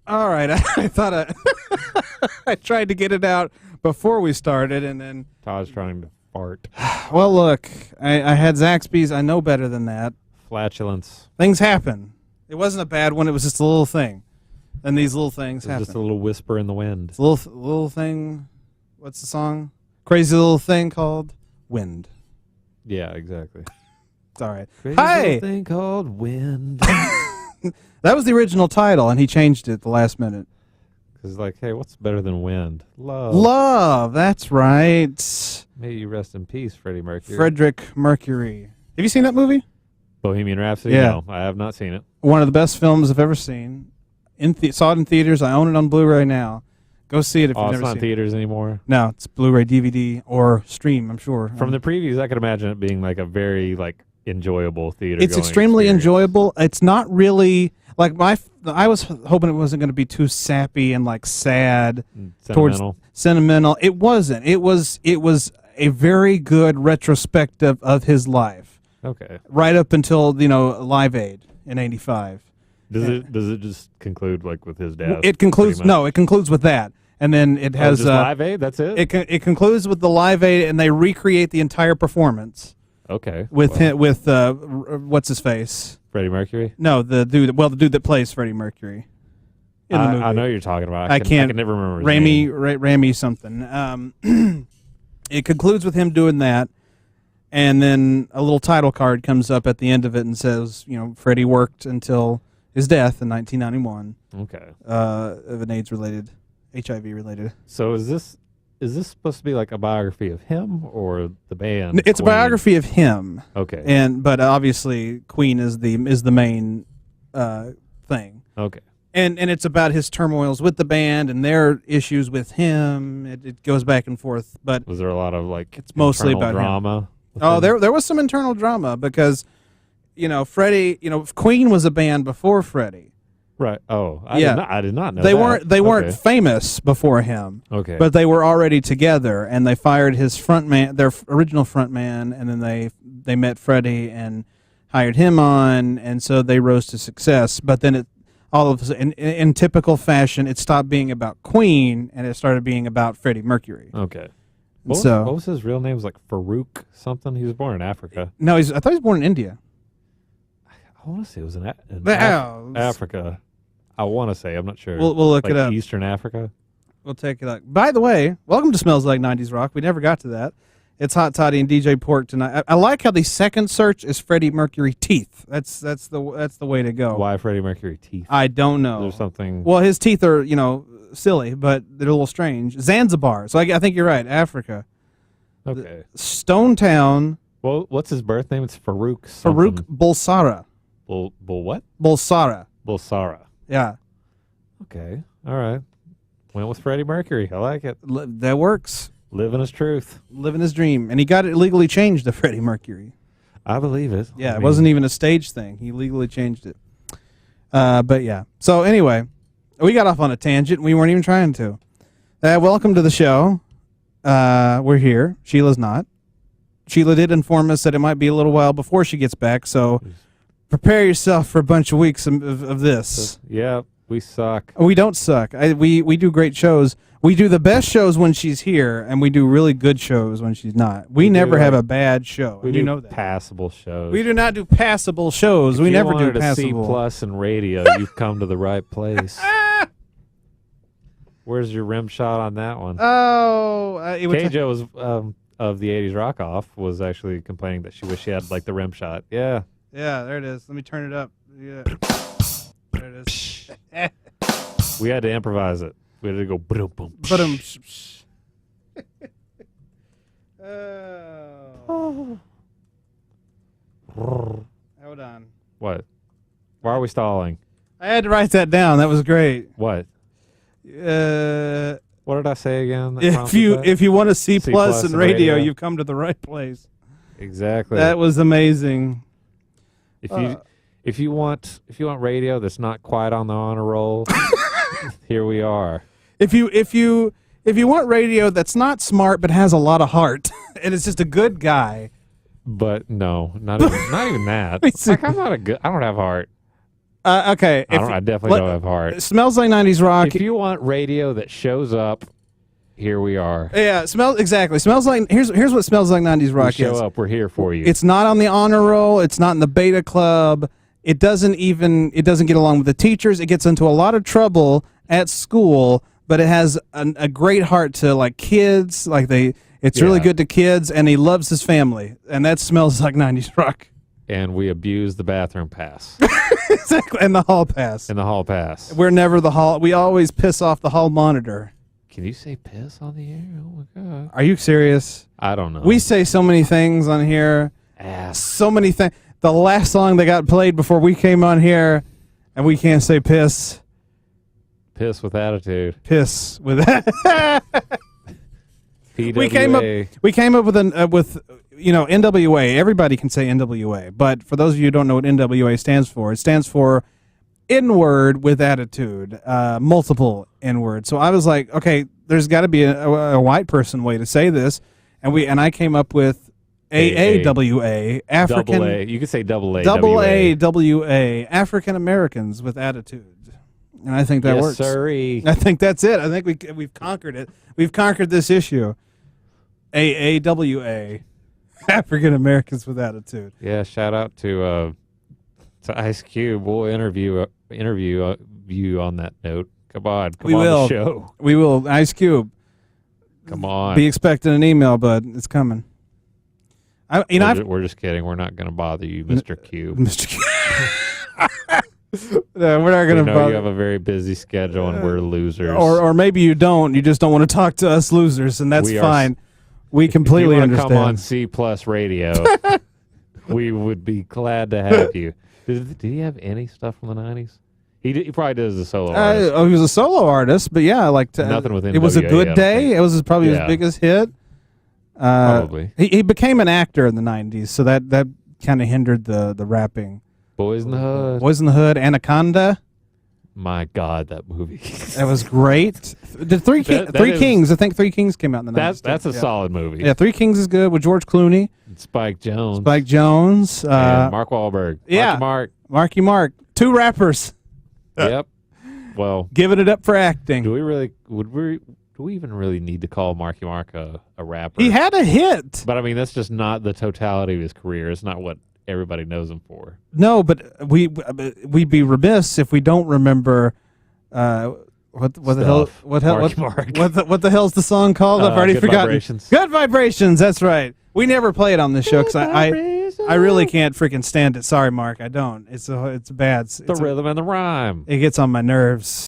All right, I thought I tried to get it out before we started, and then... Todd's trying to fart. Well, look, I had Zaxby's. I know better than that. Flatulence. Things happen. It wasn't a bad one. It was just a little thing. And these little things happen. Just a little whisper in the wind. It's a little thing. What's the song? Crazy little thing called Wind. Yeah, exactly. It's all right. Crazy Hi! little thing called wind. That was the original title, and he changed it at the last minute. Because, like, hey, what's better than wind? Love. Love, that's right. May you rest in peace, Freddie Mercury. Frederick Mercury. Have you seen that movie? Bohemian Rhapsody? Yeah. No, I have not seen it. One of the best films I've ever seen. Saw it in theaters. I own it on Blu-ray now. Go see it if you've never It's not seen in theaters anymore? No, it's Blu-ray, DVD, or stream, I'm sure. From the previews, I could imagine it being, like, a very, like, enjoyable theater. It's extremely enjoyable. It's not really... Like, I was hoping it wasn't going to be too sappy and, like, sad. Sentimental. Sentimental. It wasn't. It was a very good retrospective of his life. Okay. Right up until, Live Aid in '85. Does it just conclude, like, with his death? It concludes. No, it concludes with that, and then it has just Live Aid. That's it. It concludes with the Live Aid, and they recreate the entire performance. Okay. With what's his face? Freddie Mercury. No, the dude. Well, the dude that plays Freddie Mercury. In the movie. I know who you're talking about. I can never remember his name. Rami something. It concludes with him doing that, and then a little title card comes up at the end of it and says, Freddie worked until his death in 1991. Okay. Of an HIV related. So is this supposed to be like a biography of him or the band? It's Queen? a biography of him. Okay. But obviously Queen is the main thing. Okay. And it's about his turmoils with the band and their issues with him. It goes back and forth. But was there a lot of it's mostly about drama? Oh, there was some internal drama because Freddie, Queen was a band before Freddie. Right. Oh, I did not know they that. They weren't famous before him. Okay. But they were already together, and they fired his frontman, their original frontman, and then they met Freddie and hired him on, and so they rose to success. But then all of a sudden, in typical fashion, it stopped being about Queen, and it started being about Freddie Mercury. Okay. What was his real name? It was like Farouk something. He was born in Africa. No, I thought he was born in India. I want to say it was in Africa. I want to say. I'm not sure. We'll look it up. Eastern Africa. We'll take it up. By the way, welcome to Smells Like 90's Rock. We never got to that. It's Hot Toddy and DJ Pork tonight. I like how the second search is Freddie Mercury teeth. That's the way to go. Why Freddie Mercury teeth? I don't know. There's something. Well, his teeth are silly, but they're a little strange. Zanzibar. So I think you're right. Africa. Okay. Stone Town. Well, what's his birth name? It's Farouk. Farouk Bulsara. What? Bulsara. Bulsara. Yeah. Okay. All right. Went with Freddie Mercury. I like it. That works. Living his truth. Living his dream. And he got it legally changed to Freddie Mercury. I believe it. Yeah, it wasn't even a stage thing. He legally changed it. But yeah. So anyway, we got off on a tangent. We weren't even trying to. Welcome to the show. We're here. Sheila's not. Sheila did inform us that it might be a little while before she gets back, so prepare yourself for a bunch of weeks of this. Yeah, we suck. We don't suck. We do great shows. We do the best shows when she's here, and we do really good shows when she's not. We never have a bad show. We do know that. passable shows. We do not do passable shows. We never do passable. C plus in radio, you've come to the right place. Where's your rim shot on that one? Oh, KJ was of the 80s Rock Off was actually complaining that she wished she had like the rim shot. Yeah. Yeah, there it is. Let me turn it up. Yeah. There it is. We had to improvise it. We had to go boom boom. Oh. Hold on. What? Why are we stalling? I had to write that down. That was great. What? What did I say again? If you want a C plus in radio, you've come to the right place. Exactly. That was amazing. If you want radio that's not quite on the honor roll, here we are. If you want radio that's not smart but has a lot of heart and it's just a good guy. But no, not even that. Like, I don't have heart. Okay. I definitely don't have heart. Smells Like 90s Rock. If you want radio that shows up, here we are. Yeah, exactly. Smells like here's what Smells Like 90s Rock is. Show up, we're here for you. It's not on the honor roll. It's not in the beta club. It doesn't get along with the teachers. It gets into a lot of trouble at school, but it has a great heart to like kids. It's really good to kids, and he loves his family, and that Smells Like 90s Rock. And we abuse the bathroom pass. Exactly, and the hall pass. We're never the hall. We always piss off the hall monitor. Can you say piss on the air? Oh my god. Are you serious? I don't know. We say so many things on here. Ass. So many things. The last song that got played before we came on here, and we can't say piss. Piss with attitude. Piss with that. PWA. We came up with NWA. Everybody can say NWA, but for those of you who don't know what NWA stands for, it stands for N-word with attitude, multiple N-words. So I was like, okay, there's got to be a white person way to say this, and I came up with AAWA, African. Double A. You could say double A. AAWA, African Americans with attitude. And I think that works. Sirree. I think that's it. I think we've conquered it. We've conquered this issue. AAWA, African Americans with attitude. Yeah, shout out to Ice Cube. We'll interview you on that note. Come on the show. We will. Ice Cube. Come on. Be expecting an email, bud. It's coming. We're just kidding. We're not going to bother you, Mr. Cube. Mr. Cube. No, we're not going to bother. You have a very busy schedule, and we're losers. Or maybe you don't. You just don't want to talk to us losers, and that's fine. We completely understand. Come on C Plus Radio. We would be glad to have you. Did he have any stuff from the 90s? He probably did as a solo artist. He was a solo artist, but yeah, nothing with It Was a Good Day. It was probably his biggest hit. Probably. He became an actor in the 90s, so that kind of hindered the rapping. Boys in the Hood. Boys in the Hood, Anaconda. My God, that movie. That was great. The Three Kings. I think Three Kings came out in the 90s. That's a solid movie. Yeah, Three Kings is good with George Clooney. And Spike Jones. And Mark Wahlberg. Yeah. Marky Mark. Two rappers. Yep. Well, giving it up for acting. Do we even really need to call Marky Mark a rapper? He had a hit. But I mean, that's just not the totality of his career. It's not what everybody knows him for. No, but we'd be remiss if we don't remember what the hell's the song called? I've already forgotten. Vibrations. Good Vibrations. That's right. We never play it on this show because I really can't freaking stand it. Sorry, Mark. I don't. It's bad. The rhythm and the rhyme. It gets on my nerves.